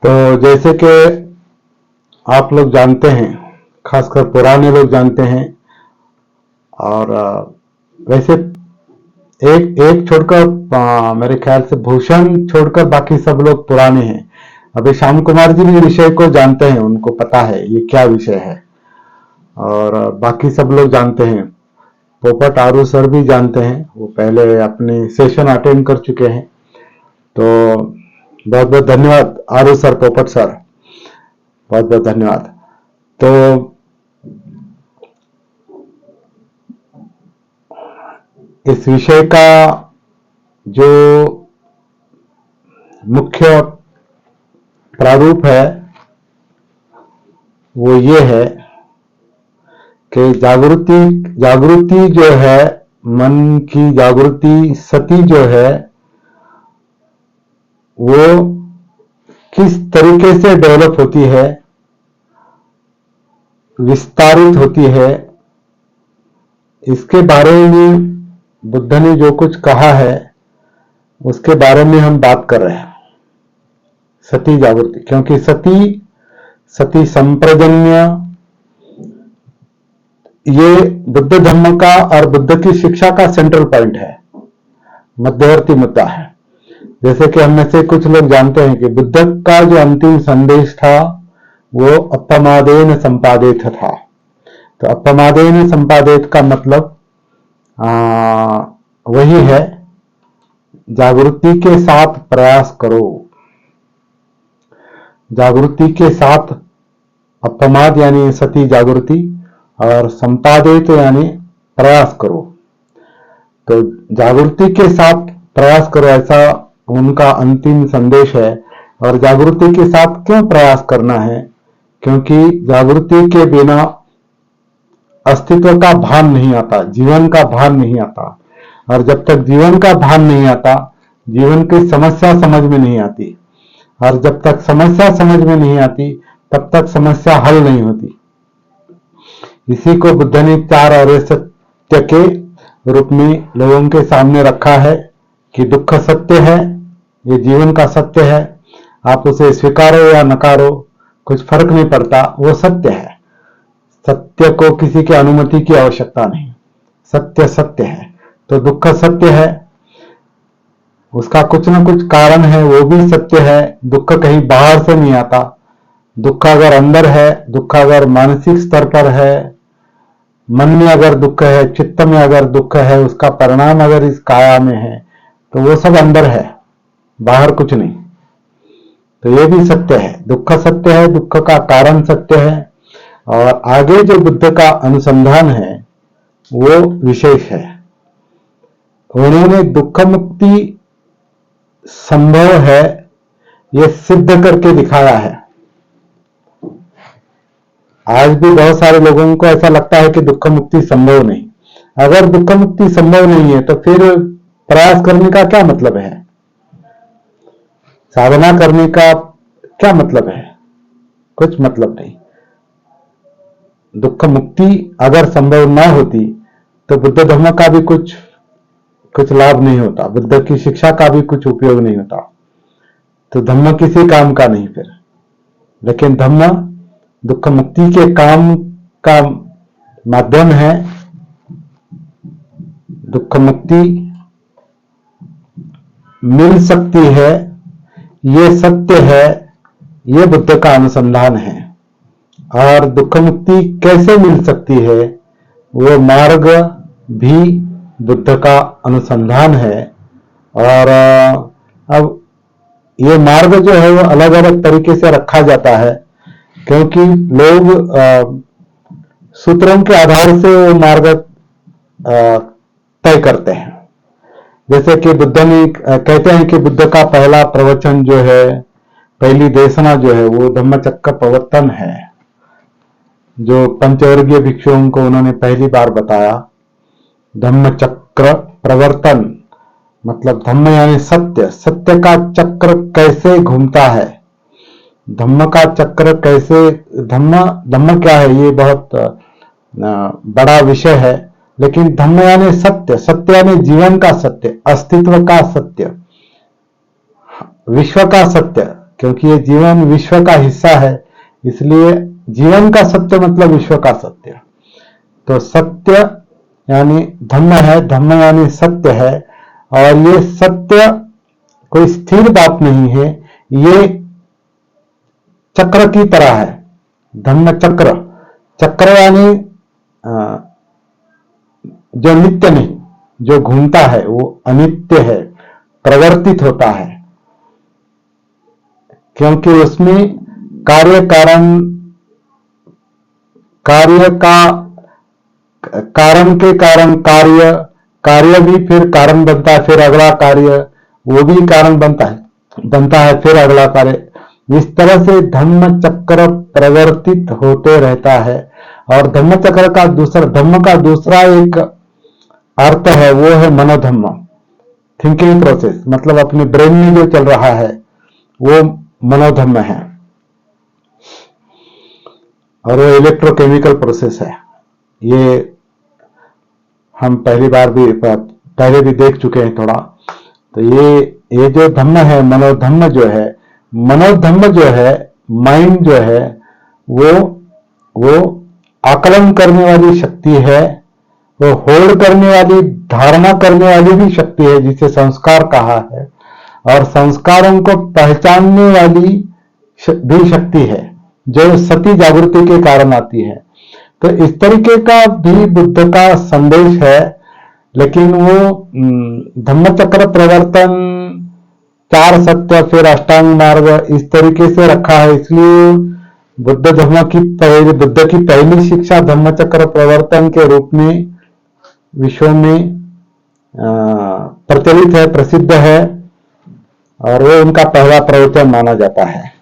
तो जैसे कि आप लोग जानते हैं, खासकर पुराने लोग जानते हैं, और वैसे एक एक छोड़कर मेरे ख्याल से भूषण छोड़कर बाकी सब लोग पुराने हैं। अभी श्याम कुमार जी भी विषय को जानते हैं, उनको पता है ये क्या विषय है, और बाकी सब लोग जानते हैं। पोपट आरू सर भी जानते हैं, वो पहले अपने सेशन अटेंड कर चुके हैं। तो बहुत बहुत धन्यवाद आरू सर, पोपट सर, बहुत बहुत धन्यवाद। तो इस विषय का जो मुख्य प्रारूप है वो ये है कि जागृति जो है, मन की जागृति, सती जो है, वो किस तरीके से डेवलप होती है, विस्तारित होती है, इसके बारे में बुद्ध ने जो कुछ कहा है उसके बारे में हम बात कर रहे हैं। सती जागृति, क्योंकि सती संप्रजन्य, ये बुद्ध धर्म का और बुद्ध की शिक्षा का सेंट्रल पॉइंट है, मध्यवर्ती मुद्दा है। जैसे कि हम में से कुछ लोग जानते हैं कि बुद्ध का जो अंतिम संदेश था वो अपमादेन संपादित था। तो अपमादेन संपादित का मतलब वही है, जागृति के साथ प्रयास करो। जागृति के साथ अपमाद यानी सती जागृति, और संपादित यानी प्रयास करो। तो जागृति के साथ प्रयास करो, ऐसा उनका अंतिम संदेश है। और जागृति के साथ क्यों प्रयास करना है? क्योंकि जागृति के बिना अस्तित्व का भान नहीं आता, जीवन का भान नहीं आता। और जब तक जीवन का भान नहीं आता, जीवन की समस्या समझ में नहीं आती। और जब तक समस्या समझ में नहीं आती, तब तक समस्या हल नहीं होती। इसी को बुद्ध ने 4 और सत्य के रूप में लोगों के सामने रखा है कि दुख सत्य है, ये जीवन का सत्य है। आप उसे स्वीकारो या नकारो, कुछ फर्क नहीं पड़ता, वो सत्य है। सत्य को किसी की अनुमति की आवश्यकता नहीं, सत्य सत्य है। तो दुख सत्य है, उसका कुछ ना कुछ कारण है, वो भी सत्य है। दुख कहीं बाहर से नहीं आता। दुख अगर अंदर है, दुख अगर मानसिक स्तर पर है, मन में अगर दुख है, चित्त में अगर दुख है, उसका परिणाम अगर इस काया में है, तो वो सब अंदर है, बाहर कुछ नहीं। तो ये भी सत्य है, दुख सत्य है, दुख का कारण सत्य है। और आगे जो बुद्ध का अनुसंधान है वो विशेष है। उन्होंने दुख मुक्ति संभव है ये सिद्ध करके दिखाया है। आज भी बहुत सारे लोगों को ऐसा लगता है कि दुख मुक्ति संभव नहीं। अगर दुख मुक्ति संभव नहीं है तो फिर प्रयास करने का क्या मतलब है? साधना करने का क्या मतलब है? कुछ मतलब नहीं। दुख मुक्ति अगर संभव ना होती तो बुद्ध धर्म का भी कुछ लाभ नहीं होता, बुद्ध की शिक्षा का भी कुछ उपयोग नहीं होता। तो धम्म किसी काम का नहीं फिर। लेकिन धम्म दुख मुक्ति के काम का माध्यम है। दुख मुक्ति मिल सकती है, ये सत्य है, ये बुद्ध का अनुसंधान है। और दुख मुक्ति कैसे मिल सकती है, वो मार्ग भी बुद्ध का अनुसंधान है। और अब ये मार्ग जो है वो अलग अलग तरीके से रखा जाता है, क्योंकि लोग सूत्रों के आधार से वो मार्ग तय करते हैं। जैसे कि बुद्ध ने कहते हैं कि बुद्ध का पहला प्रवचन जो है, पहली देशना जो है, वो धम्मचक्र प्रवर्तन है, जो पंचवर्गीय भिक्षुओं को उन्होंने पहली बार बताया। धम्मचक्र प्रवर्तन मतलब धम्म यानी सत्य, सत्य का चक्र कैसे घूमता है, धम्म का चक्र कैसे, धम्म क्या है ये बहुत बड़ा विषय है। लेकिन धम्म यानी सत्य, सत्य यानी जीवन का सत्य, अस्तित्व का सत्य, विश्व का सत्य, क्योंकि ये जीवन विश्व का हिस्सा है, इसलिए जीवन का सत्य मतलब विश्व का सत्य। तो सत्य यानी धम्म है, धम्म यानी सत्य है, और ये सत्य कोई स्थिर बात नहीं है, ये चक्र की तरह है। धम्म चक्र, चक्र यानी जो नित्य नहीं, जो घूमता है वो अनित्य है, प्रवर्तित होता है, क्योंकि उसमें कार्य कारण, कार्य का कारण के कारण कार्य, कार्य भी फिर कारण बनता है, फिर अगला कार्य, वो भी कारण बनता है फिर अगला कार्य। इस तरह से धम्म चक्र प्रवर्तित होते रहता है। और धम्म चक्र का दूसरा, धम्म का दूसरा एक अर्थ है, वो है मनोधम्म, थिंकिंग प्रोसेस, मतलब अपने ब्रेन में जो चल रहा है वो मनोधम्म है, और वो इलेक्ट्रोकेमिकल प्रोसेस है। ये हम पहले भी देख चुके हैं थोड़ा। तो ये जो धम्म है, मनोधम्म जो है, मनोधम्म जो है, माइंड जो है, वो आकलन करने वाली शक्ति है, वो होल्ड करने वाली, धारणा करने वाली भी शक्ति है, जिसे संस्कार कहा है, और संस्कारों को पहचानने वाली भी शक्ति है, जो सती जागृति के कारण आती है। तो इस तरीके का भी बुद्ध का संदेश है, लेकिन वो धम्मचक्र प्रवर्तन, चार सत्य, फिर अष्टांग मार्ग, इस तरीके से रखा है। इसलिए बुद्ध की पहली शिक्षा धम्मचक्र प्रवर्तन के रूप में विश्व में प्रचलित है, प्रसिद्ध है, और वो उनका पहला प्रवचन माना जाता है।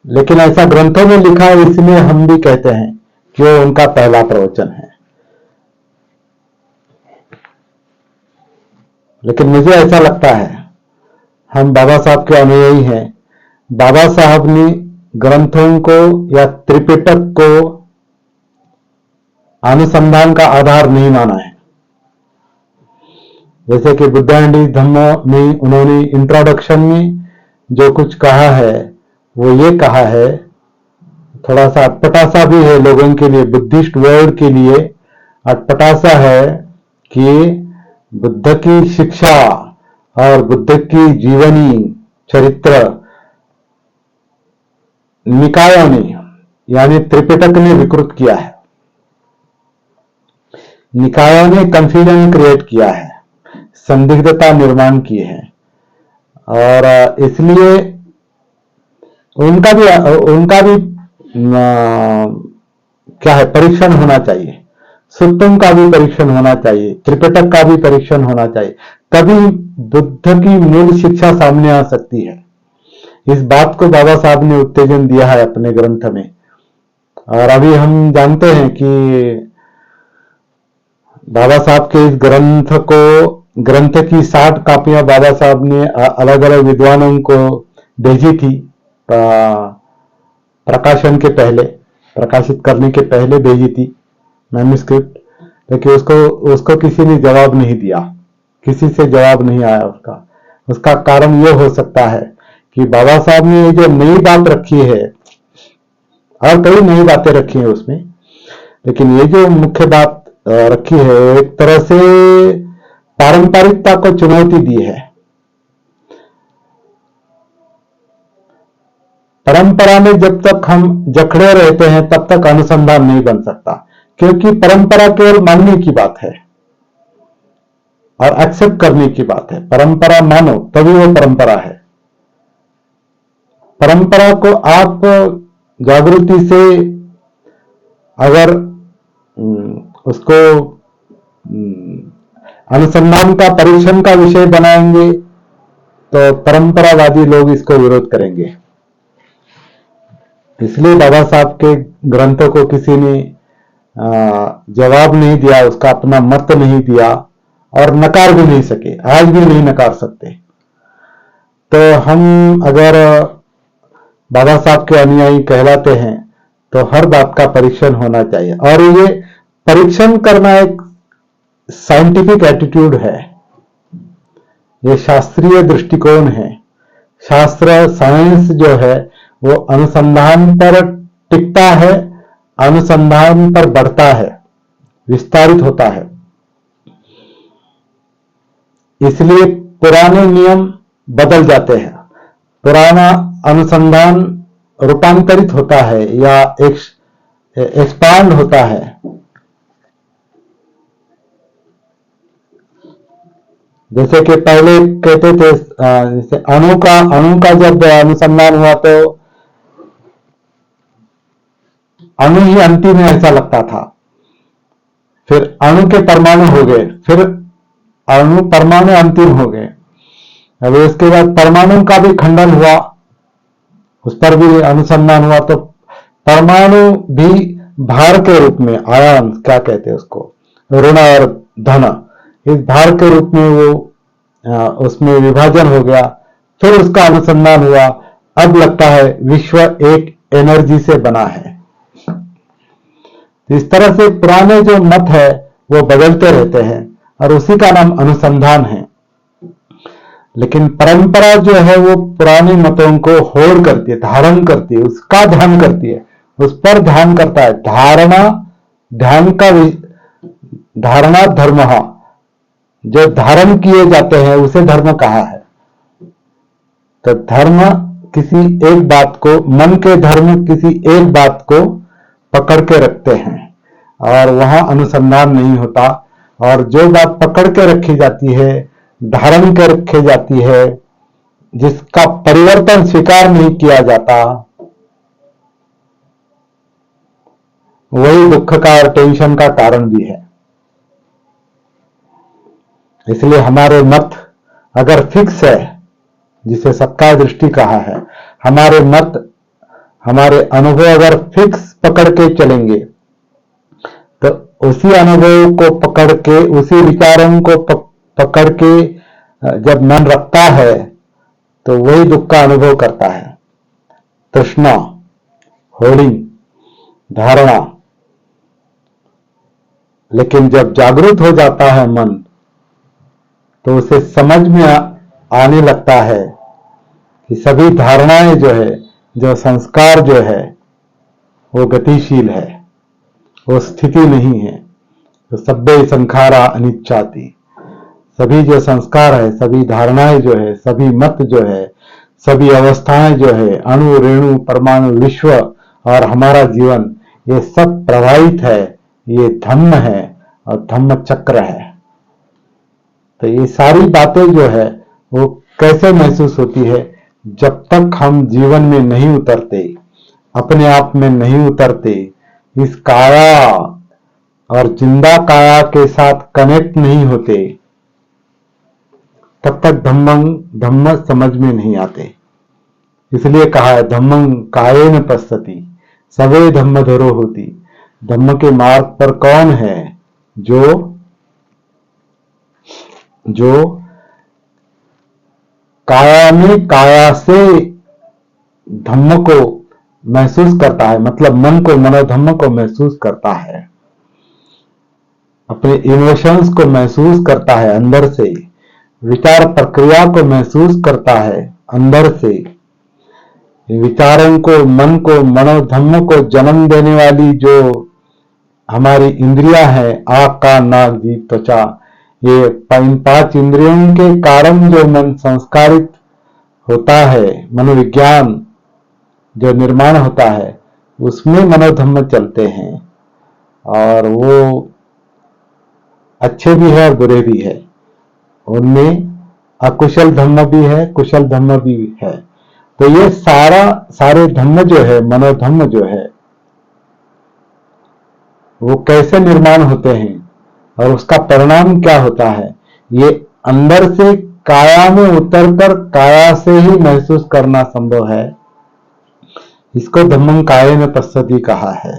लेकिन ऐसा ग्रंथों में लिखा है, इसलिए हम भी कहते हैं कि वो उनका पहला प्रवचन है। लेकिन मुझे ऐसा लगता है, हम बाबा साहब के अनुयायी हैं, बाबा साहब ने ग्रंथों को या त्रिपिटक को अनुसंधान का आधार नहीं माना है। जैसे कि बुद्ध एंड धम्म में उन्होंने इंट्रोडक्शन में जो कुछ कहा है, वो ये कहा है, थोड़ा सा अटपटा भी है लोगों के लिए, बुद्धिस्ट वर्ल्ड के लिए अटपटा है कि बुद्ध की शिक्षा और बुद्ध की जीवनी चरित्र निकायों ने, यानी त्रिपिटक ने विकृत किया है। निकायों ने कंफ्यूजन क्रिएट किया है, संदिग्धता निर्माण की है, और इसलिए उनका भी क्या है, परीक्षण होना चाहिए। सुत्तम का भी परीक्षण होना चाहिए, त्रिपिटक का भी परीक्षण होना चाहिए, तभी बुद्ध की मूल शिक्षा सामने आ सकती है। इस बात को बाबा साहब ने उत्तेजन दिया है अपने ग्रंथ में। और अभी हम जानते हैं कि बाबा साहब के इस ग्रंथ की 60 कापियां बाबा साहब ने अलग अलग विद्वानों को भेजी थी, प्रकाशन के पहले, प्रकाशित करने के पहले भेजी थी मैन्युस्क्रिप्ट। लेकिन उसको किसी ने जवाब नहीं दिया, किसी से जवाब नहीं आया। उसका कारण यह हो सकता है कि बाबा साहब ने जो नई बात रखी है, और कई नई बातें रखी हैं उसमें, लेकिन ये जो मुख्य बात रखी है, एक तरह से पारंपरिकता को चुनौती दी है। परंपरा में जब तक हम जकड़े रहते हैं, तब तक अनुसंधान नहीं बन सकता, क्योंकि परंपरा केवल मानने की बात है और एक्सेप्ट करने की बात है। परंपरा मानो तभी वो परंपरा है। परंपरा को आप जागृति से अगर उसको अनुसंधान का, परीक्षण का विषय बनाएंगे, तो परंपरावादी लोग इसको विरोध करेंगे। इसलिए बाबा साहब के ग्रंथों को किसी ने जवाब नहीं दिया, उसका अपना मत नहीं दिया, और नकार भी नहीं सके, आज भी नहीं नकार सकते। तो हम अगर बाबा साहब के अनुयायी कहलाते हैं, तो हर बात का परीक्षण होना चाहिए। और ये परीक्षण करना एक साइंटिफिक एटीट्यूड है। ये शास्त्रीय दृष्टिकोण है। शास्त्र साइंस जो है वो अनुसंधान पर टिकता है, अनुसंधान पर बढ़ता है, विस्तारित होता है। इसलिए पुराने नियम बदल जाते हैं, पुराना अनुसंधान रूपांतरित होता है या एक्सपांड होता है। जैसे कि पहले कहते थे, जैसे अणु का जब अनुसंधान हुआ तो अणु ही अंतिम है ऐसा लगता था। फिर अणु के परमाणु हो गए, फिर अणु परमाणु अंतिम हो गए। अभी उसके बाद परमाणु का भी खंडन हुआ, उस पर भी अनुसंधान हुआ। तो परमाणु भी भार के रूप में, आयन क्या कहते हैं उसको, ऋण और धन, इस भार के रूप में वो उसमें विभाजन हो गया, फिर उसका अनुसंधान हुआ। अब लगता है विश्व एक एनर्जी से बना है। इस तरह से पुराने जो मत है वो बदलते रहते हैं और उसी का नाम अनुसंधान है। लेकिन परंपरा जो है वो पुराने मतों को होड़ करती है, धारण करती है, उसका ध्यान करती है, उस पर ध्यान करता है। धारणा धर्म, जो धारण किए जाते हैं उसे धर्म कहा है। तो धर्म किसी एक बात को, मन के धर्म किसी एक बात को पकड़ के रखते हैं और वहां अनुसंधान नहीं होता। और जो बात पकड़ के रखी जाती है, धारण कर रखी जाती है, जिसका परिवर्तन स्वीकार नहीं किया जाता, वही दुख का और टेंशन का कारण भी है। इसलिए हमारे मत अगर फिक्स है, जिसे सबका दृष्टि कहा है, हमारे मत, हमारे अनुभव अगर फिक्स पकड़ के चलेंगे तो उसी अनुभव को पकड़ के, उसी विचारों को पकड़ के जब मन रखता है तो वही दुख का अनुभव करता है। तृष्णा, होड़ी, धारणा। लेकिन जब जागृत हो जाता है मन तो उसे समझ में आने लगता है कि सभी धारणाएं जो है, जो संस्कार जो है, वो गतिशील है, वो स्थिति नहीं है। तो सब्बे संखारा अनिच्छाति, सभी जो संस्कार है, सभी धारणाएं जो है, सभी मत जो है, सभी अवस्थाएं जो है, अणु, रेणु, परमाणु, विश्व और हमारा जीवन, ये सब प्रवाहित है, ये धम्म है और धम्म चक्र है। तो ये सारी बातें जो है वो कैसे महसूस होती है? जब तक हम जीवन में नहीं उतरते, अपने आप में नहीं उतरते, इस काया और जिंदा काया के साथ कनेक्ट नहीं होते, तब तक धम्म समझ में नहीं आते। इसलिए कहा है धम्मं कायेन पश्यति सवे धम्म धरो होती। धम्म के मार्ग पर कौन है? जो काया में काया से धम्म को महसूस करता है, मतलब मन को, मनोधम्म को महसूस करता है, अपने इमोशंस को महसूस करता है अंदर से, विचार प्रक्रिया को महसूस करता है अंदर से। विचारों को, मन को, मनोधम्म को जन्म देने वाली जो हमारी इंद्रियां हैं, आंख, कान, नाक, जीभ, त्वचा, ये इन 5 इंद्रियों के कारण जो मन संस्कारित होता है, मनोविज्ञान जो निर्माण होता है, उसमें मनोधम्म चलते हैं और वो अच्छे भी है और बुरे भी है। उनमें अकुशल धम्म भी है, कुशल धम्म भी है। तो ये सारे धम्म जो है, मनोधम्म जो है, वो कैसे निर्माण होते हैं और उसका परिणाम क्या होता है, ये अंदर से काया में उतरकर काया से ही महसूस करना संभव है। इसको धम्मं कायेन पश्यति कहा है।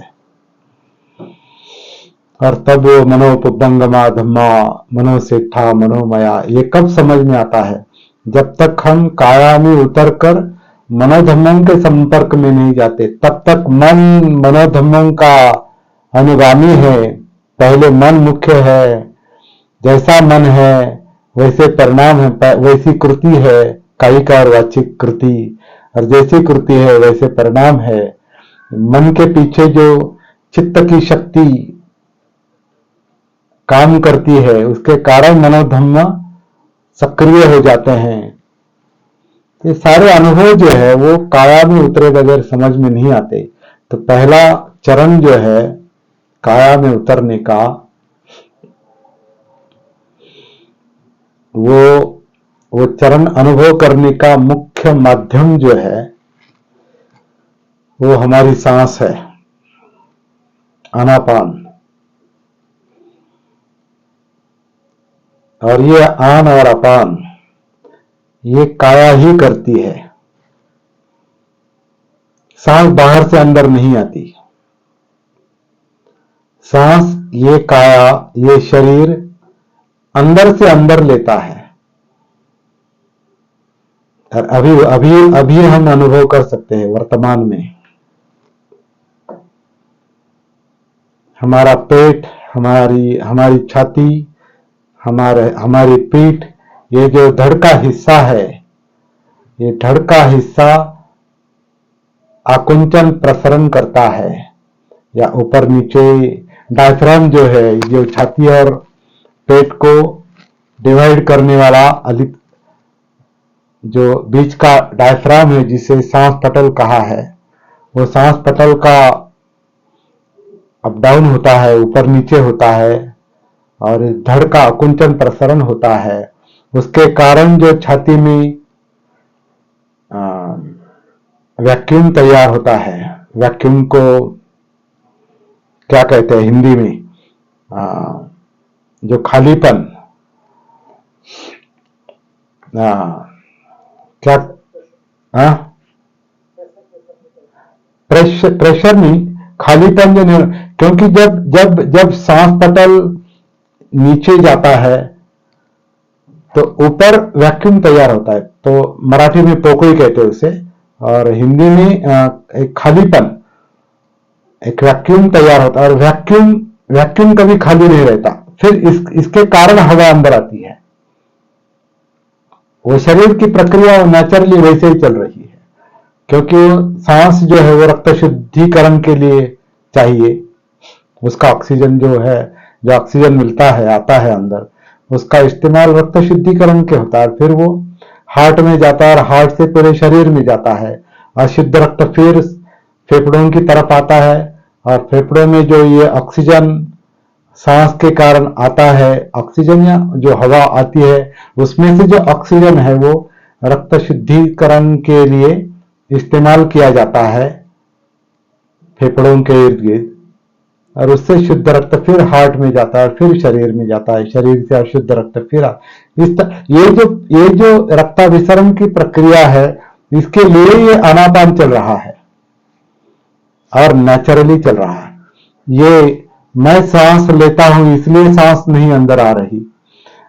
और तब वो मनोपबंगमा धम्मा, मनोसेठा, मनोमया, ये कब समझ में आता है? जब तक हम काया में उतरकर मनोधम्मों के संपर्क में नहीं जाते, तब तक मन मनोधम्मों का अनुगामी है। पहले मन मुख्य है, जैसा मन है वैसे परिणाम है, वैसी कृति है, कायिका और वाचिक कृति, और जैसी कृति है वैसे परिणाम है। मन के पीछे जो चित्त की शक्ति काम करती है उसके कारण मनोधम्म सक्रिय हो जाते हैं। ये सारे अनुभव जो है वो काया में उतरे बगैर समझ में नहीं आते। तो पहला चरण जो है काया में उतरने का, वो चरण अनुभव करने का मुख्य माध्यम जो है वो हमारी सांस है, आनापान। और ये आन और अपान ये काया ही करती है। सांस बाहर से अंदर नहीं आती। सांस ये काया, ये शरीर अंदर से अंदर लेता है। और अभी अभी अभी हम अनुभव कर सकते हैं वर्तमान में। हमारा पेट, हमारी छाती, हमारी पीठ, ये जो धड़ का हिस्सा है, ये धड़ का हिस्सा आकुंचन प्रसरण करता है या ऊपर नीचे। डायफ्राम जो है, जो छाती और पेट को डिवाइड करने वाला जो बीच का डायफ्राम है जिसे सांस पटल कहा है, वो सांस पटल का अप डाउन होता है, ऊपर नीचे होता है, और धड़ का आकुंचन प्रसरण होता है। उसके कारण जो छाती में वैक्यूम तैयार होता है। वैक्यूम को क्या कहते हैं हिंदी में? जो खालीपन, क्या प्रेशर नहीं, खालीपन जो नहीं, क्योंकि जब जब जब सांस पटल नीचे जाता है तो ऊपर वैक्यूम तैयार होता है। तो मराठी में पोकळी कहते हैं उसे, और हिंदी में एक खालीपन, एक वैक्यूम तैयार होता है। और वैक्यूम कभी खाली नहीं रहता। फिर इसके कारण हवा अंदर आती है। वो शरीर की प्रक्रिया नेचुरली वैसे ही चल रही है, क्योंकि सांस जो है वो रक्त शुद्धिकरण के लिए चाहिए। उसका ऑक्सीजन जो है, जो ऑक्सीजन मिलता है, आता है अंदर, उसका इस्तेमाल रक्त शुद्धिकरण के होता है। फिर वो हार्ट में जाता है और हार्ट से पूरे शरीर में जाता है। अशुद्ध रक्त फिर फेफड़ों की तरफ आता है, और फेफड़ों में जो ये ऑक्सीजन सांस के कारण आता है, ऑक्सीजन या जो हवा आती है, उसमें से जो ऑक्सीजन है वो रक्त शुद्धिकरण के लिए इस्तेमाल किया जाता है फेफड़ों के इर्द गिर्द, और उससे शुद्ध रक्त फिर हार्ट में जाता है, फिर शरीर में जाता है, शरीर से अशुद्ध रक्त फिर ये जो रक्ताभिसरण की प्रक्रिया है, इसके लिए ये आनापान चल रहा है और नेचुरली चल रहा है। ये मैं सांस लेता हूं इसलिए सांस नहीं अंदर आ रही,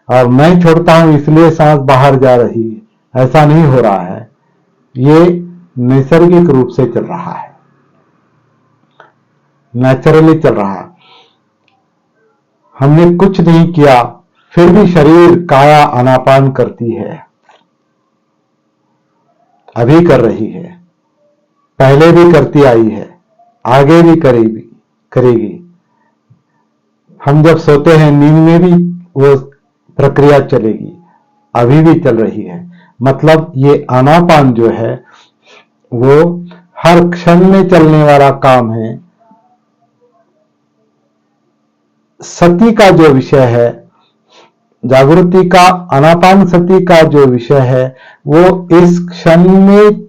और मैं छोड़ता हूं इसलिए सांस बाहर जा रही, ऐसा नहीं हो रहा है। ये नैसर्गिक रूप से चल रहा है, नेचुरली चल रहा है। हमने कुछ नहीं किया, फिर भी शरीर काया आनापान करती है, अभी कर रही है, पहले भी करती आई है, आगे भी करेगी। हम जब सोते हैं नींद में भी वो प्रक्रिया चलेगी, अभी भी चल रही है। मतलब ये आनापान जो है वो हर क्षण में चलने वाला काम है। सती का जो विषय है, जागृति का, आनापान सती का जो विषय है, वो इस क्षण में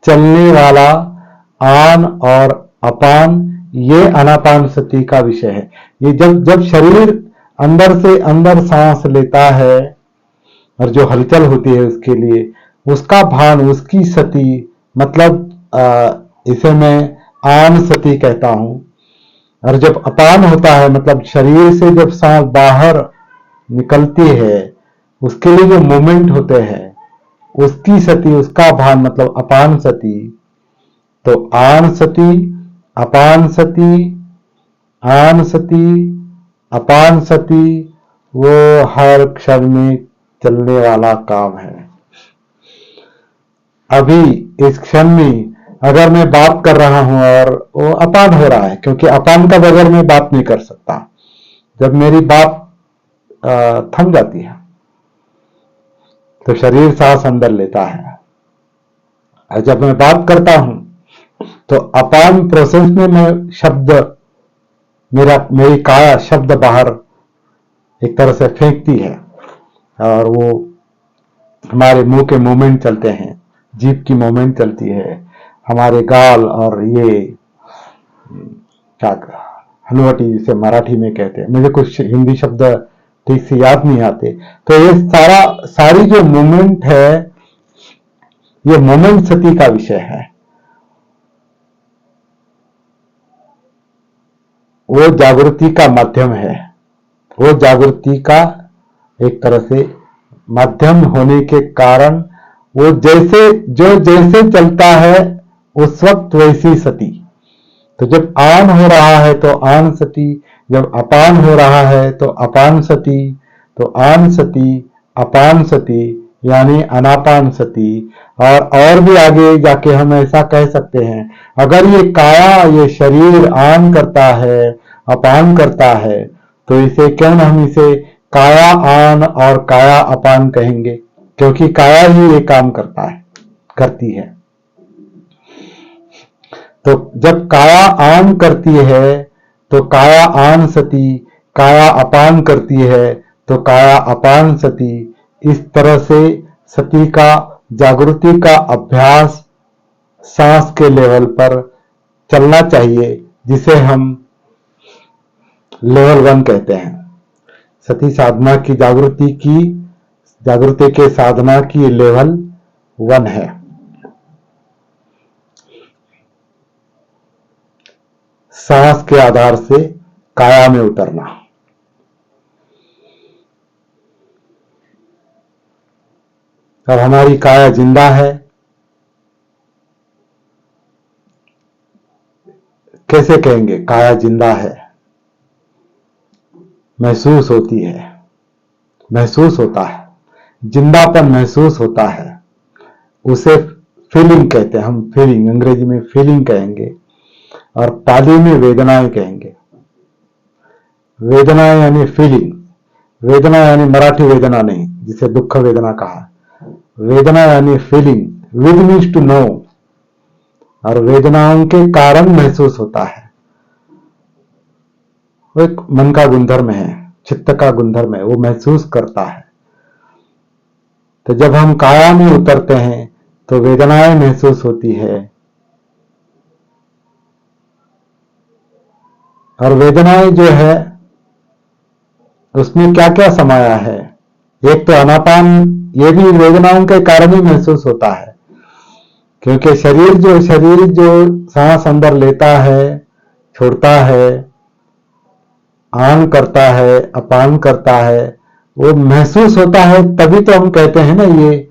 चलने वाला आन और अपान, ये आनापान सती का विषय है। ये जब शरीर अंदर से अंदर सांस लेता है और जो हलचल होती है उसके लिए, उसका भान, उसकी सती, मतलब इसे मैं आन सती कहता हूं। और जब अपान होता है, मतलब शरीर से जब सांस बाहर निकलती है, उसके लिए जो मूवमेंट होते हैं, उसकी सती, उसका भान, मतलब अपान सती। तो आन सती, अपान सती, आन सती, अपान सती, वो हर क्षण में चलने वाला काम है। अभी इस क्षण में अगर मैं बात कर रहा हूं और वो अपान हो रहा है, क्योंकि अपान का बगैर मैं बात नहीं कर सकता। जब मेरी बात थम जाती है तो शरीर सांस अंदर लेता है, और जब मैं बात करता हूं तो अपान प्रोसेस में मैं शब्द, मेरी काया शब्द बाहर एक तरह से फेंकती है, और वो हमारे मुंह के मूवमेंट चलते हैं, जीभ की मूवमेंट चलती है, हमारे गाल, और ये क्या हनुवटी जिसे मराठी में कहते हैं, मुझे कुछ हिंदी शब्द ठीक से याद नहीं आते। तो ये सारी जो मूवमेंट है, ये मूवमेंट सती का विषय है। वो जागृति का माध्यम है, वो जागृति का एक तरह से माध्यम होने के कारण वो जैसे चलता है उस वक्त वैसी सती। तो जब आन हो रहा है तो आन सती, जब अपान हो रहा है तो अपान सती, तो आन सती, अपान सती, यानी अनापान सती। और भी आगे जाके हम ऐसा कह सकते हैं, अगर ये काया, ये शरीर आन करता है, अपान करता है, तो इसे क्यों न हम इसे काया आन और काया अपान कहेंगे, क्योंकि काया ही ये काम करती है। तो जब काया आन करती है तो काया आन सती, काया अपान करती है तो काया अपान सती। इस तरह से सती का, जागृति का अभ्यास सांस के लेवल पर चलना चाहिए, जिसे हम लेवल 1 कहते हैं। सती साधना की, जागृति के साधना की लेवल 1 है। सांस के आधार से काया में उतरना। अब हमारी काया जिंदा है, कैसे कहेंगे काया जिंदा है? महसूस होती है, महसूस होता है, जिंदापन महसूस होता है, उसे फीलिंग कहते हैं। हम फीलिंग, अंग्रेजी में फीलिंग कहेंगे, और पाली में वेदनाएं कहेंगे। वेदना यानी फीलिंग, वेदना यानी मराठी वेदना नहीं, जिसे दुख वेदना कहा। वेदना यानी फीलिंग, विद मीन्स टू नो, और वेदनाओं के कारण महसूस होता है। वो एक मन का गुणधर्म है, चित्त का गुणधर्म है, वो महसूस करता है। तो जब हम काया में उतरते हैं तो वेदनाएं महसूस होती है, और वेदनाएं जो है उसमें क्या क्या समाया है। एक तो अनापान, ये भी वेदनाओं के कारण ही महसूस होता है, क्योंकि शरीर जो सांस अंदर लेता है, छोड़ता है, आन करता है, अपान करता है, वो महसूस होता है। तभी तो हम कहते हैं ना, ये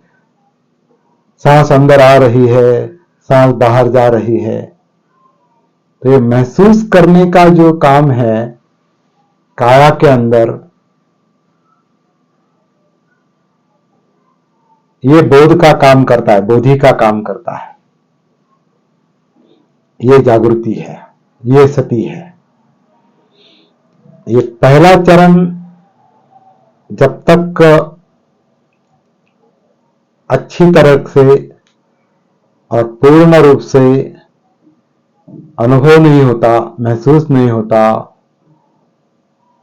सांस अंदर आ रही है, सांस बाहर जा रही है। तो ये महसूस करने का जो काम है काया के अंदर, ये बोध का काम करता है, बोधि का काम करता है। ये जागृति है, ये सती है। ये पहला चरण जब तक अच्छी तरह से और पूर्ण रूप से अनुभव नहीं होता, महसूस नहीं होता,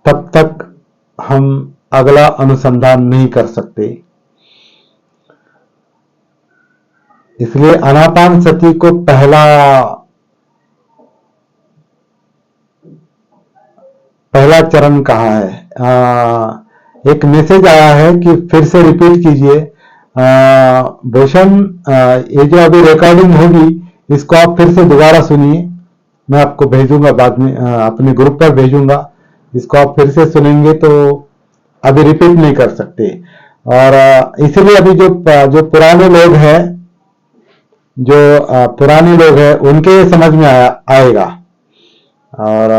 तब तक हम अगला अनुसंधान नहीं कर सकते। इसलिए आनापान सती को पहला चरण कहा है। एक मैसेज आया है कि फिर से रिपीट कीजिए। भूषण, ये जो अभी रिकॉर्डिंग होगी इसको आप फिर से दोबारा सुनिए, मैं आपको भेजूंगा बाद में, अपने ग्रुप पर भेजूंगा। इसको आप फिर से सुनेंगे तो अभी रिपीट नहीं कर सकते। और इसलिए अभी जो पुराने लोग हैं, उनके समझ में आएगा, और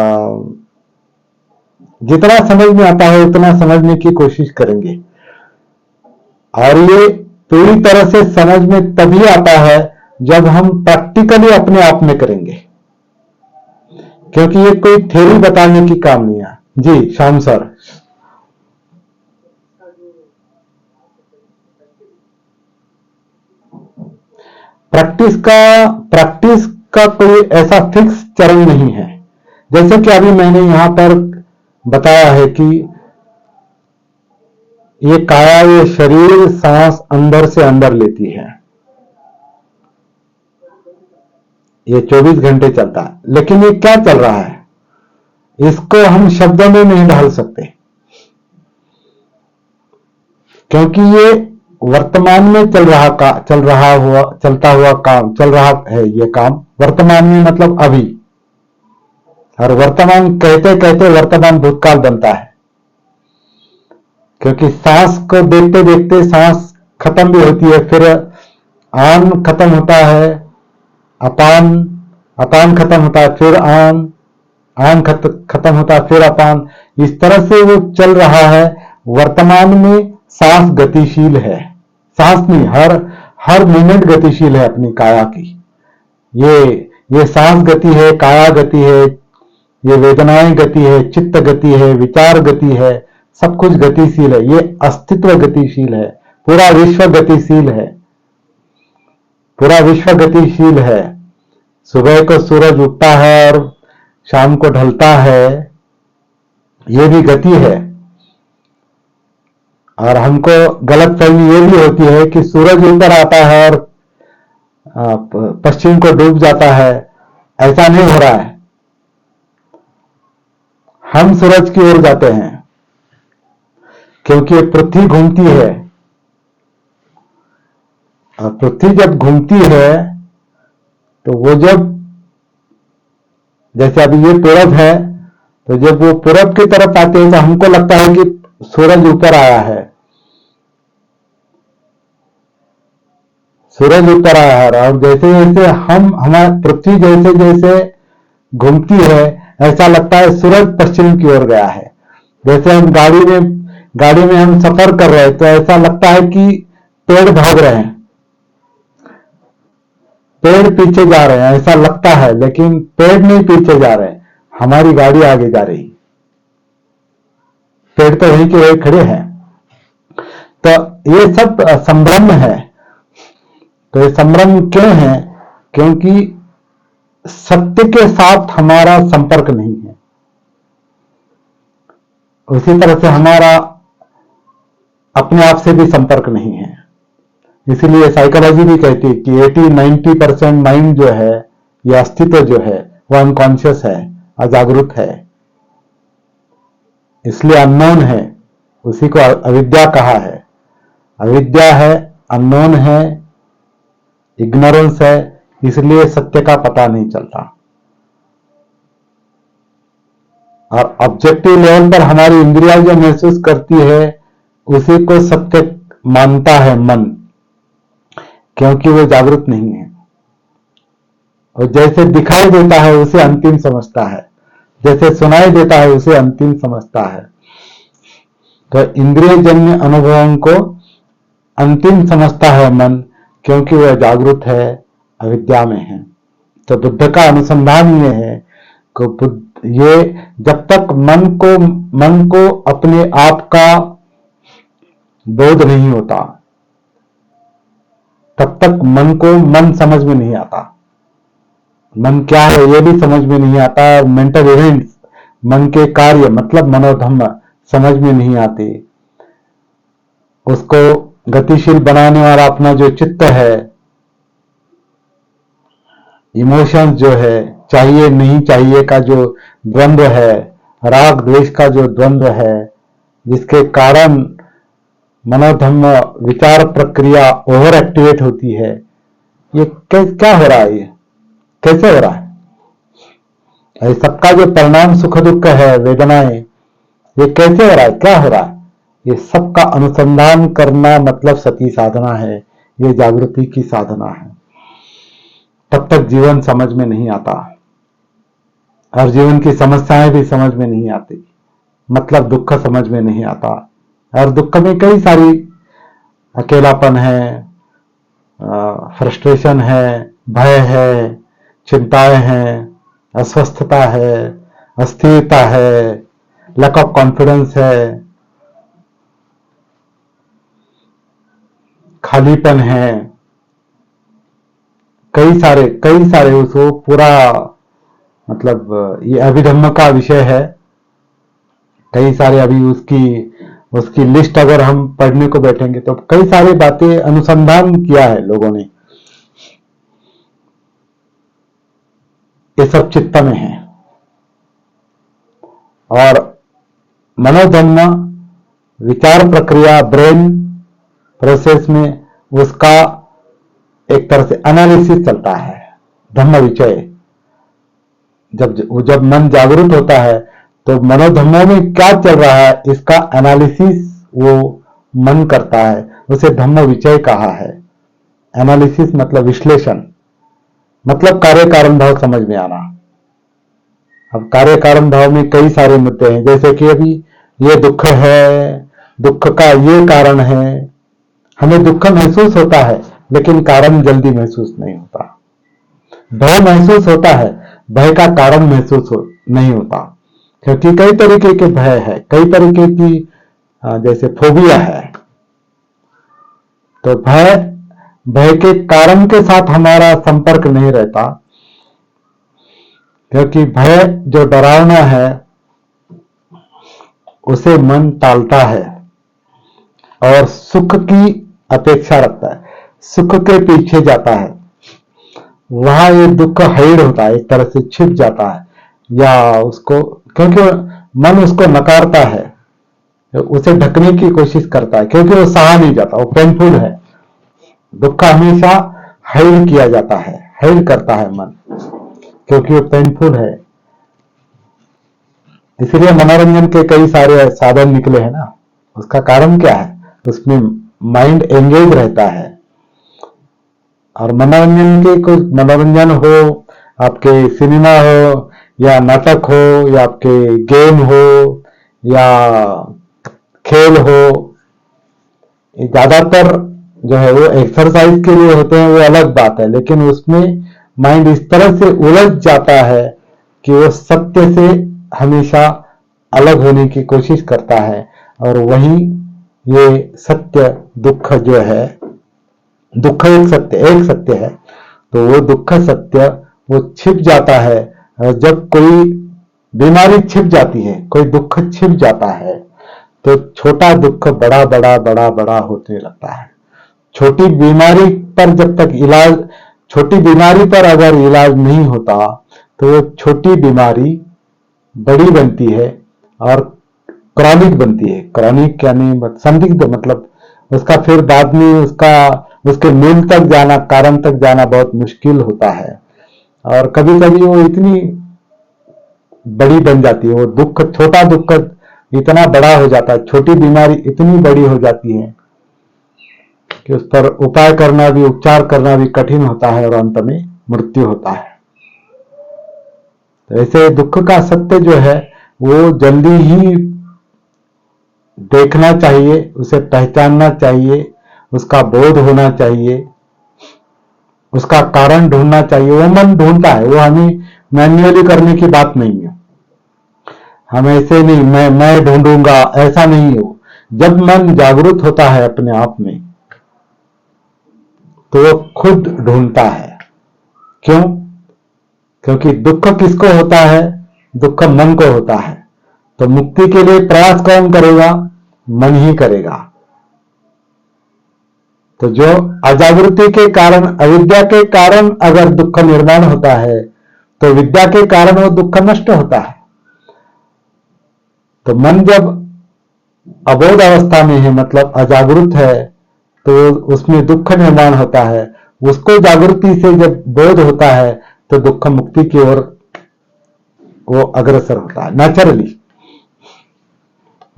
जितना समझ में आता है उतना समझने की कोशिश करेंगे। और ये पूरी तरह से समझ में तभी आता है जब हम प्रैक्टिकली अपने आप में करेंगे, क्योंकि ये कोई थ्योरी बताने की काम नहीं है। जी श्याम सर। प्रैक्टिस का कोई ऐसा फिक्स चरण नहीं है। जैसे कि अभी मैंने यहां पर बताया है कि ये काया, ये शरीर सांस अंदर से अंदर लेती है, ये 24 घंटे चलता है। लेकिन ये क्या चल रहा है, इसको हम शब्दों में नहीं ढाल सकते, क्योंकि ये वर्तमान में चलता हुआ काम चल रहा है। ये काम वर्तमान में मतलब अभी, और वर्तमान कहते कहते वर्तमान भूतकाल बनता है, क्योंकि सांस को देखते देखते सांस खत्म भी होती है, फिर आन खत्म होता है, अपान खत्म होता है, फिर आन खत्म होता है, फिर अपान। इस तरह से वो चल रहा है। वर्तमान में सांस गतिशील है, सांस नहीं, हर मोमेंट गतिशील है अपनी काया की। ये सांस गति है, काया गति है, ये वेदनाएं गति है, चित्त गति है, विचार गति है, सब कुछ गतिशील है। ये अस्तित्व गतिशील है, पूरा विश्व गतिशील है, पूरा विश्व गतिशील है। सुबह को सूरज उगता है और शाम को ढलता है, ये भी गति है। और हमको गलतफहमी ये भी होती है कि सूरज ऊपर आता है और पश्चिम को डूब जाता है। ऐसा नहीं हो रहा है, हम सूरज की ओर जाते हैं, क्योंकि पृथ्वी घूमती है। और पृथ्वी जब घूमती है तो वो जैसे अभी ये पूरब है, तो जब वो पूरब की तरफ आते हैं तो हमको लगता है कि सूरज ऊपर आया है, सूरज ऊपर आया है। और जैसे जैसे हमारी पृथ्वी जैसे जैसे घूमती है, ऐसा लगता है सूरज पश्चिम की ओर गया है। जैसे हम गाड़ी में हम सफर कर रहे हैं, तो ऐसा लगता है कि पेड़ भाग रहे हैं, पेड़ पीछे जा रहे हैं, ऐसा लगता है। लेकिन पेड़ नहीं पीछे जा रहे हैं, हमारी गाड़ी आगे जा रही, पेड़ तो वहीं के वहीं खड़े हैं। तो ये सब संभ्रम है। तो ये संभ्रम क्यों है? क्योंकि सत्य के साथ हमारा संपर्क नहीं है। उसी तरह से हमारा अपने आप से भी संपर्क नहीं है। इसीलिए साइकोलॉजी भी कहती है कि 80-90% माइंड जो है, यह अस्तित्व जो है, वो अनकॉन्शियस है, अजागरूक है, इसलिए अननोन है। उसी को अविद्या कहा है। अविद्या है, अननोन है, इग्नोरेंस है, इसलिए सत्य का पता नहीं चलता। और ऑब्जेक्टिव लेवल पर हमारी इंद्रिया जो महसूस करती है, उसी को सत्य मानता है मन, क्योंकि वो जागरूक नहीं है। और जैसे दिखाई देता है उसे अंतिम समझता है, जैसे सुनाई देता है उसे अंतिम समझता है। तो इंद्रिय जन्य अनुभवों को अंतिम समझता है मन, क्योंकि वह जागरूक है, अविद्या में है। तो बुद्ध का अनुसंधान ये है कि ये जब तक मन को अपने आप का बोध नहीं होता, तब तक मन समझ में नहीं आता। मन क्या है ये भी समझ में नहीं आता। मेंटल इवेंट्स, मन के कार्य मतलब मनोधम्म समझ में नहीं आते। उसको गतिशील बनाने वाला अपना जो चित्त है, इमोशंस जो है, चाहिए नहीं चाहिए का जो द्वंद्व है, राग द्वेष का जो द्वंद्व है, जिसके कारण मनोधम्म विचार प्रक्रिया ओवर एक्टिवेट होती है। ये क्या हो रहा है? ये कैसे हो रहा है? सबका जो परिणाम सुख दुख है, वेदनाएं, ये कैसे हो रहा है? क्या हो रहा है? ये सबका अनुसंधान करना मतलब सती साधना है, ये जागृति की साधना है। तब तक जीवन समझ में नहीं आता और जीवन की समस्याएं भी समझ में नहीं आती। मतलब दुख समझ में नहीं आता। और दुख में कई सारी अकेलापन है, फ्रस्ट्रेशन है, भय है, चिंताएं हैं, अस्वस्थता है, अस्थिरता है, लैक ऑफ कॉन्फिडेंस है, खालीपन है, कई सारे उसको पूरा मतलब ये अभिधम्म का विषय है। कई सारे अभी उसकी लिस्ट अगर हम पढ़ने को बैठेंगे तो कई सारी बातें अनुसंधान किया है लोगों ने। ये सब चित्त में है। और मनोधम्म विचार प्रक्रिया, ब्रेन प्रोसेस में उसका एक तरह से एनालिसिस चलता है। धम्म विषय जब मन जागरूक होता है तो मनोधम्मों में क्या चल रहा है इसका एनालिसिस वो मन करता है, उसे धम्म विषय कहा है। एनालिसिस मतलब विश्लेषण, मतलब कार्य कारण भाव समझ में आना। अब कार्य कारण भाव में कई सारे मुद्दे हैं, जैसे कि अभी ये दुख है, दुख का ये कारण है। हमें दुख महसूस होता है लेकिन कारण जल्दी महसूस नहीं होता। भय महसूस होता है, भय का कारण महसूस नहीं होता, क्योंकि कई तरीके के भय है, कई तरीके की जैसे फोबिया है। तो भय के कारण के साथ हमारा संपर्क नहीं रहता, क्योंकि भय जो डरावना है उसे मन टालता है और सुख की अपेक्षा रखता है, सुख के पीछे जाता है। वहां ये दुख हाइड होता है, एक तरह से छिप जाता है, या उसको क्योंकि मन उसको नकारता है, उसे ढकने की कोशिश करता है, क्योंकि वो सहा नहीं जाता, वो पेनफुल है। दुख हमेशा हाइड किया जाता है, हाइड करता है मन, क्योंकि वो पेनफुल है। इसलिए मनोरंजन के कई सारे साधन निकले हैं ना। उसका कारण क्या है? उसमें माइंड एंगेज रहता है। और मनोरंजन हो, आपके सिनेमा हो या नाटक हो या आपके गेम हो या खेल हो, ज्यादातर जो है वो एक्सरसाइज के लिए होते हैं, वो अलग बात है। लेकिन उसमें माइंड इस तरह से उलझ जाता है कि वो सत्य से हमेशा अलग होने की कोशिश करता है। और वहीं ये सत्य दुख जो है, दुख एक सत्य है, तो वो दुख सत्य वो छिप जाता है। और जब कोई बीमारी छिप जाती है, कोई दुख छिप जाता है, तो छोटा दुख बड़ा बड़ा बड़ा बड़ा होने लगता है। छोटी बीमारी पर जब तक छोटी बीमारी पर अगर इलाज नहीं होता तो वो छोटी बीमारी बड़ी बनती है और क्रॉनिक बनती है। क्रॉनिक यानी संदिग्ध, मतलब उसका फिर बाद में उसके मूल तक जाना, कारण तक जाना बहुत मुश्किल होता है। और कभी कभी वो इतनी बड़ी बन जाती है, वो दुख, छोटा दुख इतना बड़ा हो जाता है, छोटी बीमारी इतनी बड़ी हो जाती है कि उस पर उपाय करना भी, उपचार करना भी कठिन होता है और अंत में मृत्यु होता है। तो ऐसे दुख का सत्य जो है वो जल्दी ही देखना चाहिए, उसे पहचानना चाहिए, उसका बोध होना चाहिए, उसका कारण ढूंढना चाहिए। वो मन ढूंढता है, वो हमें मैन्युअली करने की बात नहीं है। हम ऐसे नहीं मैं ढूंढूंगा, ऐसा नहीं हो। जब मन जागरूक होता है अपने आप में तो वो खुद ढूंढता है। क्यों? क्योंकि दुख किसको होता है? दुख मन को होता है। तो मुक्ति के लिए प्रयास कौन करेगा? मन ही करेगा। तो जो अजागृति के कारण, अविद्या के कारण अगर दुख निर्माण होता है तो विद्या के कारण वो दुख नष्ट होता है। तो मन जब अबोध अवस्था में है, मतलब अजागृत है, तो उसमें दुख निर्माण होता है। उसको जागृति से जब बोध होता है तो दुख मुक्ति की ओर वो अग्रसर होता है नेचुरली।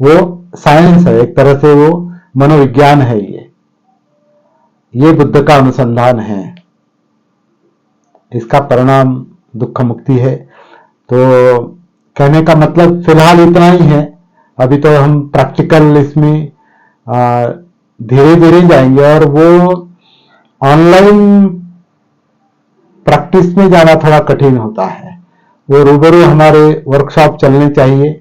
वो साइंस है, एक तरह से वो मनोविज्ञान है। ये बुद्ध का अनुसंधान है। इसका परिणाम दुख मुक्ति है। तो कहने का मतलब फिलहाल इतना ही है। अभी तो हम प्रैक्टिकल इसमें धीरे धीरे जाएंगे, और वो ऑनलाइन प्रैक्टिस में जाना थोड़ा कठिन होता है। वो रूबरू हमारे वर्कशॉप चलने चाहिए,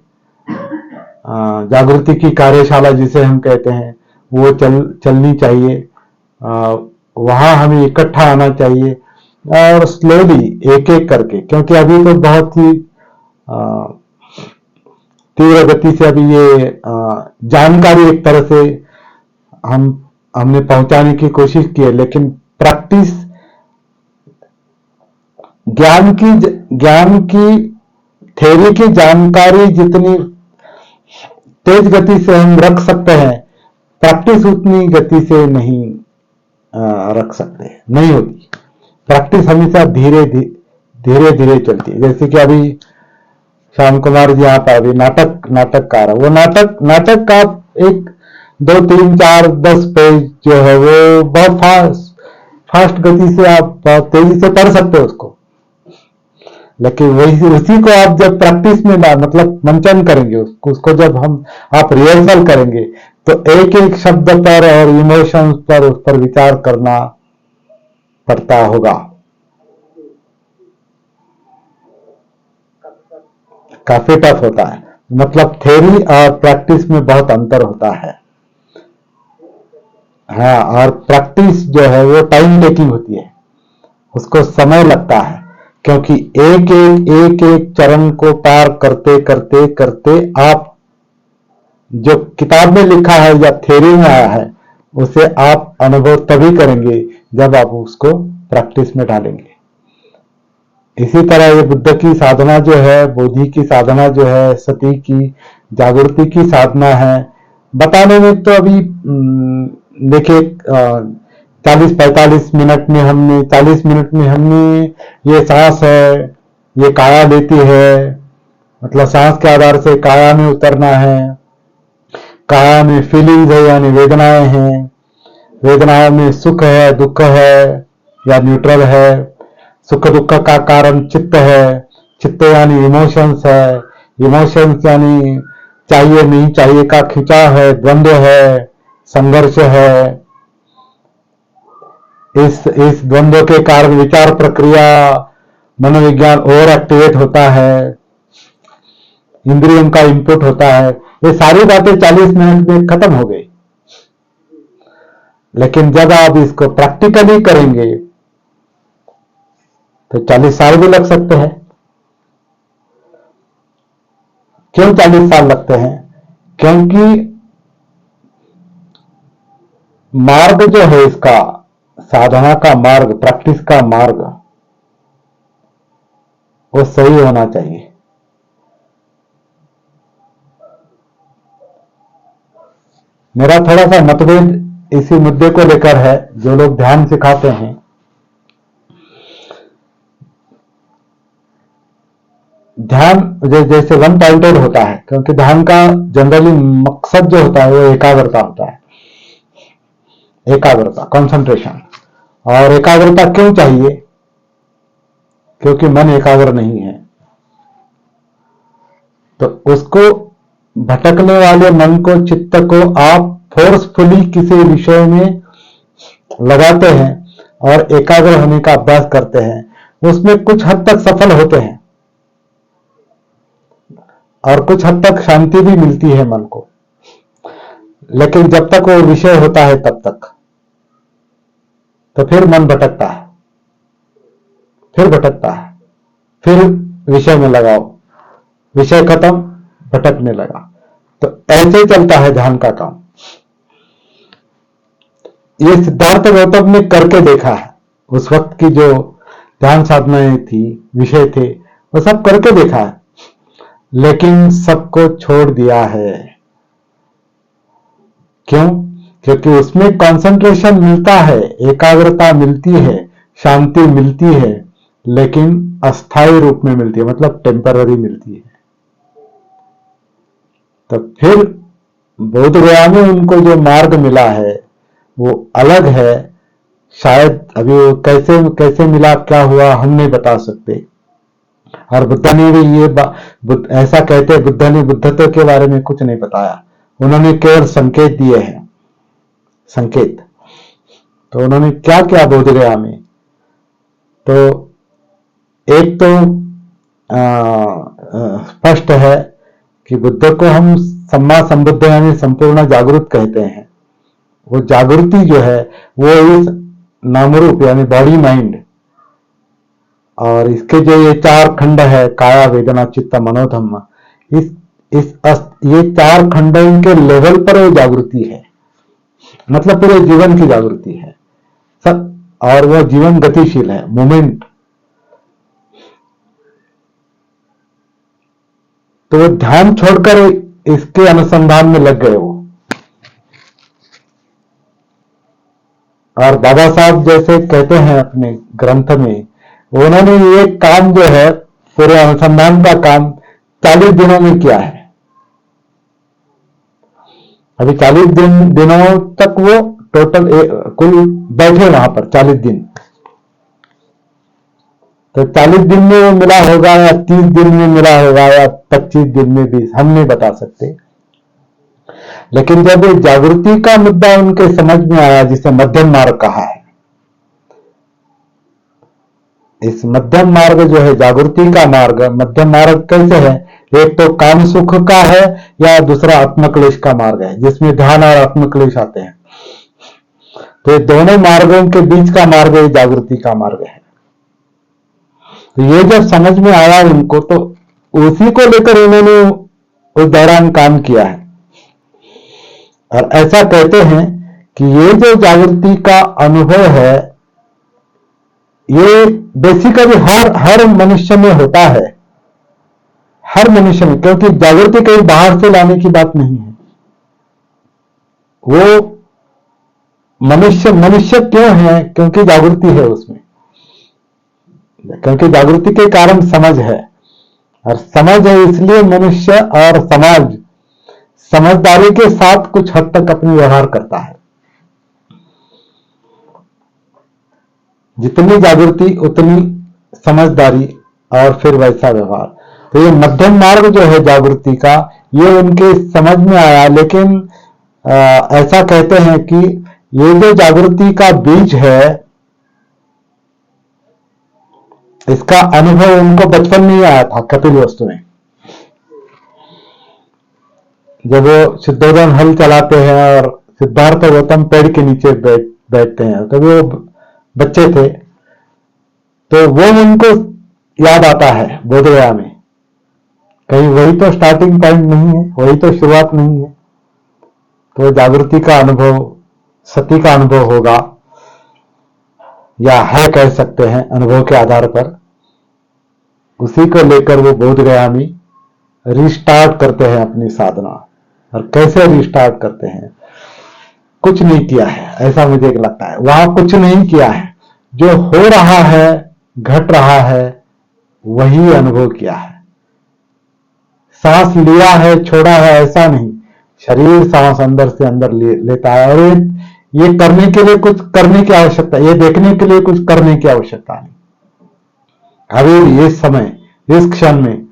जागृति की कार्यशाला जिसे हम कहते हैं वो चलनी चाहिए। वहां हमें इकट्ठा आना चाहिए और स्लोली एक एक करके, क्योंकि अभी तो बहुत ही तीव्र गति से अभी ये जानकारी एक तरह से हमने पहुंचाने की कोशिश की है, लेकिन प्रैक्टिस ज्ञान की थ्योरी की जानकारी जितनी तेज गति से हम रख सकते हैं, प्रैक्टिस उतनी गति से नहीं रख सकते, नहीं होती। प्रैक्टिस हमेशा धीरे धीरे चलती है। जैसे कि अभी श्याम कुमार जी यहाँ पर अभी नाटककार है, वो नाटक का 1 2 3 4 10 पेज जो है वो बहुत फास्ट गति से आप बहुत तेजी से पढ़ सकते हो उसको। लेकिन वही उसी को आप जब प्रैक्टिस में मतलब मंचन करेंगे, उसको जब आप रिहर्सल करेंगे, तो एक एक शब्द पर और इमोशंस पर उस पर विचार करना पड़ता होगा। काफी टफ होता है, मतलब थ्योरी और प्रैक्टिस में बहुत अंतर होता है। हाँ, और प्रैक्टिस जो है वो टाइम टेकिंग होती है, उसको समय लगता है, क्योंकि एक एक चरण को पार करते करते करते आप जो किताब में लिखा है या थ्योरी में आया है उसे आप अनुभव तभी करेंगे जब आप उसको प्रैक्टिस में डालेंगे। इसी तरह ये बुद्ध की साधना जो है, बोधि की साधना जो है, सती की जागृति की साधना है, बताने में तो अभी देखिए 40-45 मिनट में हमने 40 मिनट में हमने ये सांस है, ये काया लेती है, मतलब सांस के आधार से काया में उतरना है, काया में फीलिंग्स है यानी वेदनाएं हैं, वेदनाओं में सुख है, दुख है या न्यूट्रल है, सुख दुख का कारण चित्त है, चित्त यानी इमोशंस है, इमोशंस यानी चाहिए नहीं चाहिए का खिंचाव है, द्वंद्व है, संघर्ष है। इस द्वंद्व के कारण विचार प्रक्रिया, मनोविज्ञान और एक्टिवेट होता है, इंद्रियों का इनपुट होता है। ये सारी बातें 40 मिनट में खत्म हो गई। लेकिन जब आप इसको प्रैक्टिकली करेंगे तो 40 साल भी लग सकते हैं। क्यों 40 साल लगते हैं? क्योंकि मार्ग जो है इसका, साधना का मार्ग, प्रैक्टिस का मार्ग, वो सही होना चाहिए। मेरा थोड़ा सा मतभेद इसी मुद्दे को लेकर है। जो लोग ध्यान सिखाते हैं, ध्यान जैसे वन पॉइंटेड होता है, क्योंकि ध्यान का जनरली मकसद जो होता है वो एकाग्रता होता है, एकाग्रता, कंसंट्रेशन। और एकाग्रता क्यों चाहिए? क्योंकि मन एकाग्र नहीं है, तो उसको भटकने वाले मन को, चित्त को आप फोर्सफुली किसी विषय में लगाते हैं और एकाग्र होने का अभ्यास करते हैं, उसमें कुछ हद तक सफल होते हैं और कुछ हद तक शांति भी मिलती है मन को। लेकिन जब तक वो विषय होता है तब तक, तो फिर मन भटकता है, फिर भटकता है, फिर विषय में लगाओ, विषय खत्म, भटकने लगा। तो ऐसे चलता है ध्यान का काम। ये सिद्धार्थ गौतम ने करके देखा है। उस वक्त की जो ध्यान साधनाएं थी, विषय थे, वो सब करके देखा है, लेकिन सबको छोड़ दिया है। क्यों? क्योंकि उसमें कंसंट्रेशन मिलता है, एकाग्रता मिलती है, शांति मिलती है, लेकिन अस्थायी रूप में मिलती है, मतलब टेम्पररी मिलती है। तो फिर बोध गया में उनको जो मार्ग मिला है वो अलग है। शायद अभी वो कैसे मिला, क्या हुआ, हम नहीं बता सकते। और बुद्ध ने भी ऐसा कहते बुद्ध ने बुद्धत्व के बारे में कुछ नहीं बताया, उन्होंने केवल संकेत दिए हैं, संकेत। तो उन्होंने क्या क्या बोध गया में, तो एक तो स्पष्ट है कि बुद्ध को हम सम्मा संबुद्ध यानी संपूर्ण जागृत कहते हैं। वो जागृति जो है वो इस नामरूप यानी बॉडी माइंड और इसके जो ये 4 खंड है, काया वेदना चित्त मनोधम्म, ये 4 खंडों के लेवल पर वो जागृति है, मतलब पूरे जीवन की जागृति है सब, और वह जीवन गतिशील है, मोमेंट। तो वो ध्यान छोड़कर इसके अनुसंधान में लग गए वो। और बाबा साहब जैसे कहते हैं अपने ग्रंथ में, उन्होंने ये काम जो है पूरे अनुसंधान का काम 40 दिनों में किया है। अभी 40 दिनों तक वो टोटल कुल बैठे वहां पर 40 दिन। तो 40 दिन में वो मिला होगा या 30 दिन में मिला होगा या 25 दिन में भी, हम नहीं बता सकते। लेकिन जब ये जागृति का मुद्दा उनके समझ में आया, जिसे मध्यम मार्ग कहा है, इस मध्यम मार्ग जो है जागृति का मार्ग, मध्यम मार्ग कैसे है, एक तो काम सुख का है या दूसरा आत्मक्लेश का मार्ग है, जिसमें ध्यान और आत्मक्लेश आते हैं। तो ये दोनों मार्गों के बीच का मार्ग ये जागृति का मार्ग है। तो ये जब समझ में आया उनको, तो उसी को लेकर उन्होंने उस दौरान काम किया है। और ऐसा कहते हैं कि ये जो जागृति का अनुभव है ये बेसिकली हर मनुष्य में होता है, हर मनुष्य में, क्योंकि जागृति कहीं बाहर से लाने की बात नहीं है। वो मनुष्य क्यों है, क्योंकि जागृति है उसमें, क्योंकि जागृति के कारण समझ है, और समझ है इसलिए मनुष्य और समाज समझदारी के साथ कुछ हद तक अपनी व्यवहार करता है। जितनी जागृति उतनी समझदारी और फिर वैसा व्यवहार। तो ये मध्यम मार्ग जो है जागृति का, ये उनके समझ में आया। लेकिन ऐसा कहते हैं कि ये जो जागृति का बीज है, इसका अनुभव उनको बचपन में ही आया था कपिल वस्तु में। जब वो शुद्धोधन हल चलाते हैं और सिद्धार्थ गौतम पेड़ के नीचे बैठते हैं, तब वो बच्चे थे, तो वो उनको याद आता है बोधगया में। कहीं वही तो स्टार्टिंग पॉइंट नहीं है, वही तो शुरुआत नहीं है। तो जागृति का अनुभव, सती का अनुभव होगा, या है कह सकते हैं अनुभव के आधार पर। उसी को लेकर वो बोधगया में रिस्टार्ट करते हैं अपनी साधना। और कैसे रिस्टार्ट करते हैं, कुछ नहीं किया है, ऐसा मुझे लगता है। वहां कुछ नहीं किया है, जो हो रहा है, घट रहा है, वही अनुभव किया है। सांस लिया है, छोड़ा है, ऐसा नहीं। शरीर सांस अंदर से अंदर लेता है, और ये करने के लिए कुछ करने की आवश्यकता, ये देखने के लिए कुछ करने की आवश्यकता नहीं। अभी ये समय, इस क्षण में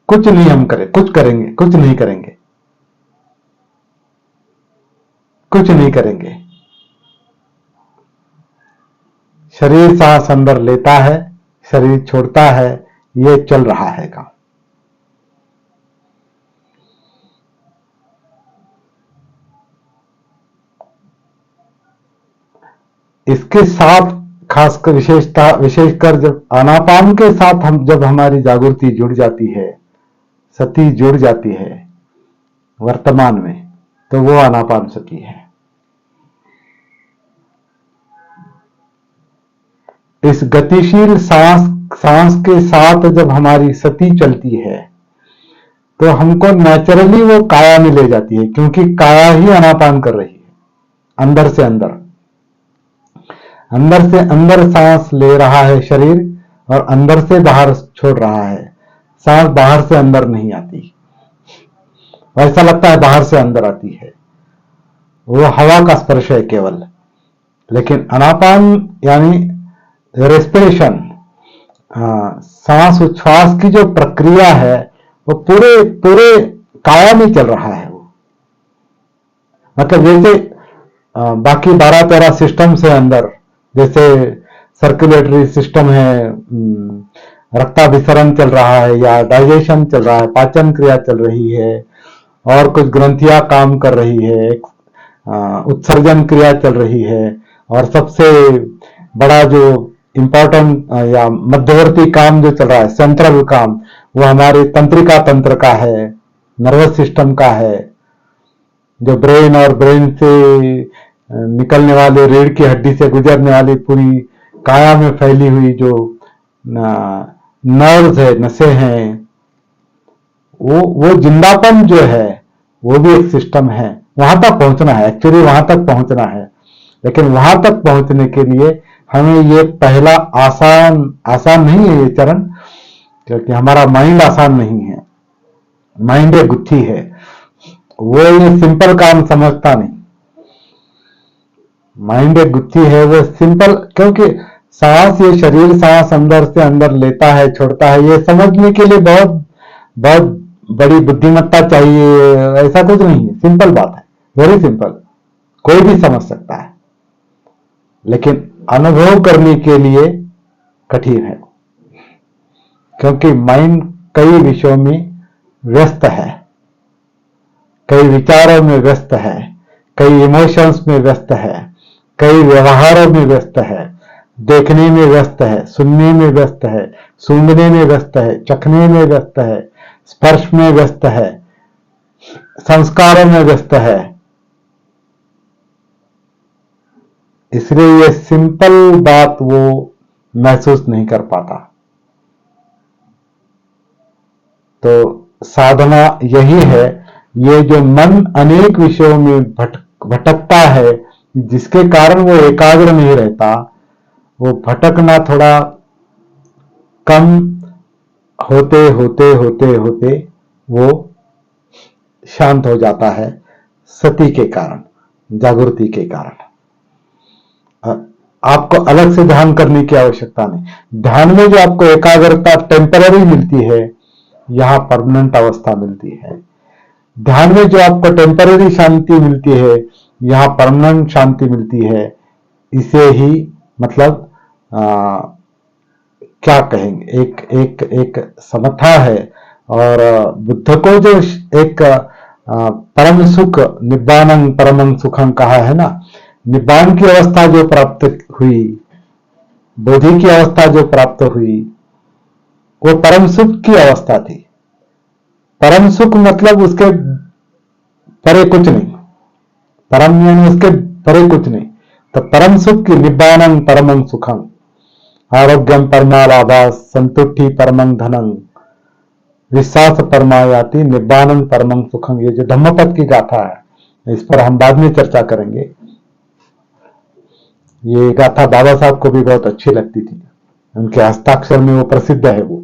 कुछ नहीं हम करें, कुछ करेंगे, कुछ नहीं करेंगे, कुछ नहीं करेंगे। शरीर सांस अंदर लेता है, शरीर छोड़ता है, ये चल रहा है काम। इसके साथ खासकर विशेषकर जब आनापान के साथ जब हमारी जागृति जुड़ जाती है, सती जुड़ जाती है वर्तमान में, तो वो आनापान सती है। इस गतिशील सांस के साथ जब हमारी सती चलती है, तो हमको नेचुरली वो काया में ले जाती है, क्योंकि काया ही आनापान कर रही है। अंदर से अंदर सांस ले रहा है शरीर, और अंदर से बाहर छोड़ रहा है। सांस बाहर से अंदर नहीं आती, ऐसा लगता है बाहर से अंदर आती है, वो हवा का स्पर्श है केवल। लेकिन आनापान यानी रेस्पिरेशन, सांस उच्छ्वास की जो प्रक्रिया है वो पूरे पूरे काया में चल रहा है। वो मतलब जैसे बाकी 12-13 सिस्टम से अंदर, जैसे सर्कुलेटरी सिस्टम है, रक्ताभिसरण चल रहा है या डाइजेशन चल रहा है, पाचन क्रिया चल रही है, और कुछ ग्रंथियां काम कर रही है, उत्सर्जन क्रिया चल रही है, और सबसे बड़ा जो इम्पोर्टेंट या मध्यवर्ती काम जो चल रहा है, सेंट्रल काम, वो हमारे तंत्रिका तंत्र का है, नर्वस सिस्टम का है, जो ब्रेन और ब्रेन से निकलने वाले रीढ़ की हड्डी से गुजरने वाली पूरी काया में फैली हुई जो नर्व्स है, नसें हैं, वो जिंदापन जो है वो भी एक सिस्टम है। वहां तक पहुंचना है, एक्चुअली वहां तक पहुंचना है, लेकिन वहां तक पहुंचने के लिए हमें ये पहला आसान नहीं है ये चरण, क्योंकि हमारा माइंड आसान नहीं है। माइंड एक गुत्थी है, वो ये सिंपल काम समझता नहीं। माइंड एक गुत्थी है, वो सिंपल, क्योंकि सांस, ये शरीर सांस अंदर से अंदर लेता है छोड़ता है, ये समझने के लिए बहुत बहुत बड़ी बुद्धिमत्ता चाहिए, ऐसा कुछ नहीं है। सिंपल बात है, वेरी सिंपल, कोई भी समझ सकता है, लेकिन अनुभव करने के लिए कठिन है, क्योंकि माइंड कई विषयों में व्यस्त है, कई विचारों में व्यस्त है, कई इमोशंस में व्यस्त है, कई व्यवहारों में व्यस्त है, देखने में व्यस्त है, सुनने में व्यस्त है, सूंघने में व्यस्त है, चखने में व्यस्त है, स्पर्श में व्यस्त है, संस्कारों में व्यस्त है। इसलिए ये सिंपल बात वो महसूस नहीं कर पाता। तो साधना यही है, ये जो मन अनेक विषयों में भटकता है, जिसके कारण वो एकाग्र नहीं रहता, वो भटकना थोड़ा कम होते होते होते होते वो शांत हो जाता है, सती के कारण, जागृति के कारण। आपको अलग से ध्यान करने की आवश्यकता नहीं। ध्यान में जो आपको एकाग्रता टेम्पररी मिलती है, यहां परमानेंट अवस्था मिलती है। ध्यान में जो आपको टेम्पररी शांति मिलती है, यहां परमानेंट शांति मिलती है। इसे ही मतलब क्या कहेंगे, एक समथा है। और बुद्ध को जो एक परम सुख, निब्बानं परमं सुखं कहा है ना, निब्बान की अवस्था जो प्राप्त हुई, बोधि की अवस्था जो प्राप्त हुई, वो परम सुख की अवस्था थी। परम सुख मतलब उसके परे कुछ नहीं, परम यानी उसके परे कुछ नहीं। तो परम सुख की निब्बानं परमं सुखं, आरोग्यम परमालाभा, संतुष्टि परमं धनं, विश्वास परमायाति, निब्बानं परमं सुखं। ये जो धम्मपद की गाथा है, इस पर हम बाद में चर्चा करेंगे। ये गाथा बाबा साहब को भी बहुत अच्छी लगती थी, उनके हस्ताक्षर में वो प्रसिद्ध है। वो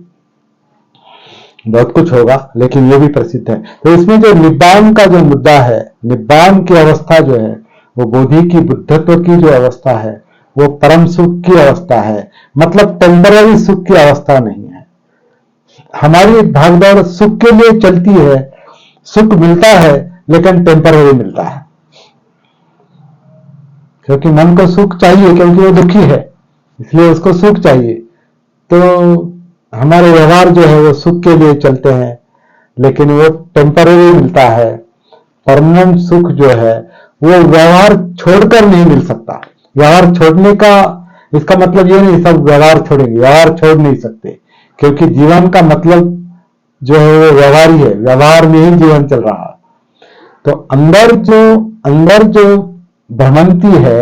बहुत कुछ होगा, लेकिन ये भी प्रसिद्ध है। तो इसमें जो निब्बान का जो मुद्दा है, निब्बान की अवस्था जो है, वो बोधि की, बुद्धत्व की जो अवस्था है, वो परम सुख की अवस्था है। मतलब टेम्पररी सुख की अवस्था नहीं है। हमारी भागदौड़ सुख के लिए चलती है, सुख मिलता है लेकिन टेम्पररी मिलता है, क्योंकि मन को सुख चाहिए, क्योंकि वो दुखी है, इसलिए उसको सुख चाहिए। तो हमारे व्यवहार जो है वो सुख के लिए चलते हैं, लेकिन वो टेम्पररी मिलता है। परमानेंट सुख जो है वो व्यवहार छोड़कर नहीं मिल सकता। व्यवहार छोड़ने का, इसका मतलब ये नहीं सब व्यवहार छोड़ेंगे, व्यवहार छोड़ नहीं सकते, क्योंकि जीवन का मतलब जो है वो व्यवहार ही है, व्यवहार में ही जीवन चल रहा है। तो अंदर जो भ्रमंती है,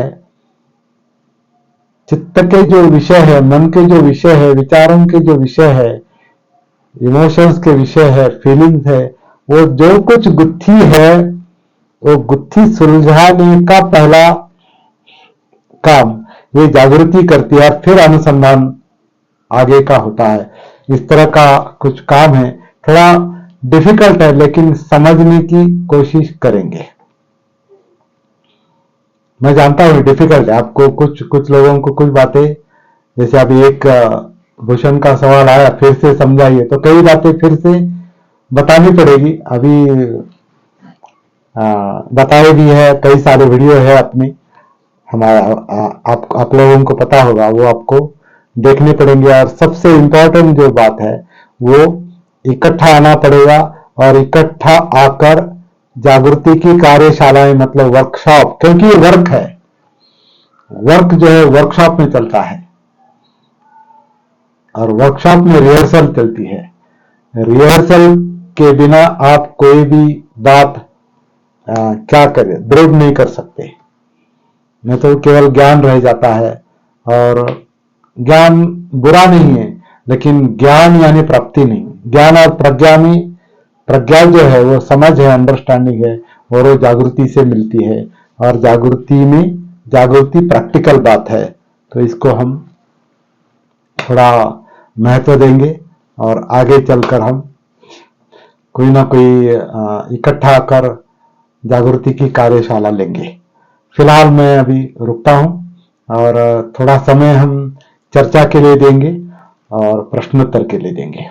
चित्त के जो विषय है, मन के जो विषय है, विचारों के जो विषय है, इमोशंस के विषय है, फीलिंग्स है, वो जो कुछ गुत्थी है, वो गुत्थी सुलझाने का पहला काम ये जागृति करती है, और फिर अनुसंधान आगे का होता है। इस तरह का कुछ काम है, थोड़ा डिफिकल्ट है, लेकिन समझने की कोशिश करेंगे। मैं जानता हूं डिफिकल्ट है, आपको कुछ लोगों को कुछ बातें, जैसे अभी एक भूषण का सवाल आया, फिर से समझाइए, तो कई बातें फिर से बतानी पड़ेगी। अभी बताए भी है, कई सारे वीडियो है अपने, हमारा आप लोगों को पता होगा, वो आपको देखने पड़ेंगे। और सबसे इम्पोर्टेंट जो बात है, वो इकट्ठा आना पड़ेगा, और इकट्ठा आकर जागृति की कार्यशालाएं, मतलब वर्कशॉप, क्योंकि ये वर्क है, वर्क जो है वर्कशॉप में चलता है, और वर्कशॉप में रिहर्सल चलती है। रिहर्सल के बिना आप कोई भी बात क्या करें, दृढ़ नहीं कर सकते, नहीं तो केवल ज्ञान रह जाता है। और ज्ञान बुरा नहीं है, लेकिन ज्ञान यानी प्राप्ति नहीं। ज्ञान और प्रज्ञा में, प्रज्ञा जो है वो समझ है, अंडरस्टैंडिंग है, और वो जागृति से मिलती है। और जागृति में, जागृति प्रैक्टिकल बात है, तो इसको हम थोड़ा महत्व देंगे, और आगे चलकर हम कोई ना कोई इकट्ठा कर जागृति की कार्यशाला लेंगे। फिलहाल मैं अभी रुकता हूं, और थोड़ा समय हम चर्चा के लिए देंगे और प्रश्नोत्तर के लिए देंगे।